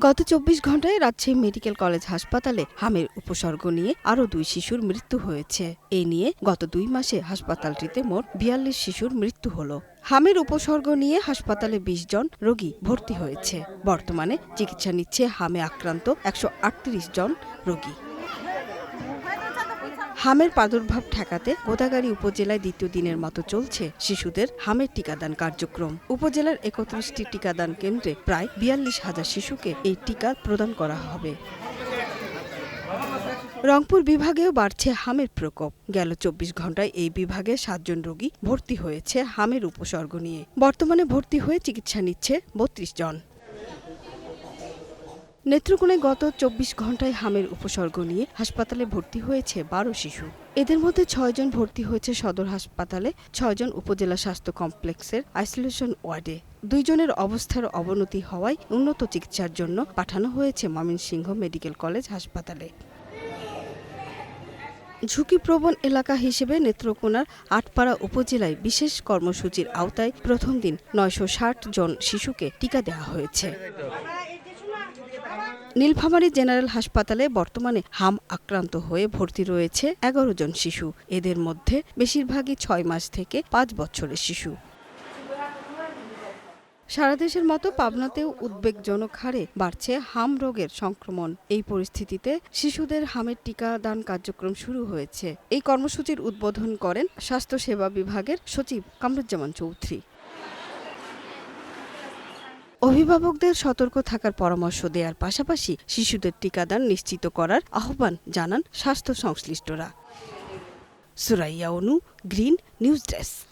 গত ২৪ ঘণ্টায় Rajshahi medical college হাসপাতালে হামের উপসর্গ নিয়ে আরও ২ শিশুর মৃত্যু হয়েছে। এ নিয়ে গত ২ মাসে হাসপাতালটিতে মোট ৪২ শিশুর মৃত্যু হলো। হামের উপসর্গ নিয়ে হাসপাতালে ২০ জন রোগী ভর্তি হয়েছে। বর্তমানে চিকিৎসা নিচ্ছে হামে আক্রান্ত ১৩৮ জন রোগী। হামের প্রাদুর্ভাব ঠেকাতে গোদাগাড়ী উপজেলায় দ্বিতীয় দিনের মতো চলছে শিশুদের হামের টিকাদান কার্যক্রম। উপজেলার ৩১টি টিকাদান কেন্দ্রে প্রায় ৪২,০০০ শিশুকে এই টিকা প্রদান করা হবে। রংপুর বিভাগেও বাড়ছে হামের প্রকোপ। গেল ২৪ ঘণ্টায় এই বিভাগে ৭ জন রোগী ভর্তি হয়েছে হামের উপসর্গ নিয়ে। বর্তমানে ভর্তি হয়ে চিকিৎসা নিচ্ছে ৩২ জন। নেত্রকোনায় গত ২৪ ঘণ্টায় হামের উপসর্গ নিয়ে হাসপাতালে ভর্তি হয়েছে ১২ শিশু। এদের মধ্যে ৬ জন ভর্তি হয়েছে সদর হাসপাতালে, ৬ জন উপজেলা স্বাস্থ্য কমপ্লেক্সের আইসোলেশন ওয়ার্ডে। ২ জনের অবস্থার অবনতি হওয়ায় উন্নত চিকিৎসার জন্য পাঠানো হয়েছে ময়মনসিংহ মেডিকেল কলেজ হাসপাতালে। ঝুঁকিপ্রবণ এলাকা হিসেবে নেত্রকোনার আটপাড়া উপজেলায় বিশেষ কর্মসূচির আওতায় প্রথম দিন ৯৬০ জন শিশুকে টিকা দেওয়া হয়েছে। নীলফামারী জেনারেল হাসপাতালে বর্তমানে হাম আক্রান্ত হয়ে ভর্তি রয়েছে ১১ জন শিশু। এদের মধ্যে বেশিরভাগই ৬ মাস থেকে ৫ বছরের শিশু। সারা দেশের মতো পাবনাতেও উদ্বেগজনক হারে বাড়ছে হাম রোগের সংক্রমণ। এই পরিস্থিতিতে শিশুদের হামের টিকা দান কার্যক্রম শুরু হয়েছে। এই কর্মসূচির উদ্বোধন করেন স্বাস্থ্যসেবা বিভাগের সচিব কামরুজ্জামান চৌধুরী। অভিভাবকদের সতর্ক থাকার পরামর্শ দেওয়ার পাশাপাশি শিশুদের টিকাদান নিশ্চিত করার আহ্বান জানান স্বাস্থ্য সংশ্লিষ্টরা। সুরাইয়া অনু, গ্রিন নিউজ ডেস্ক।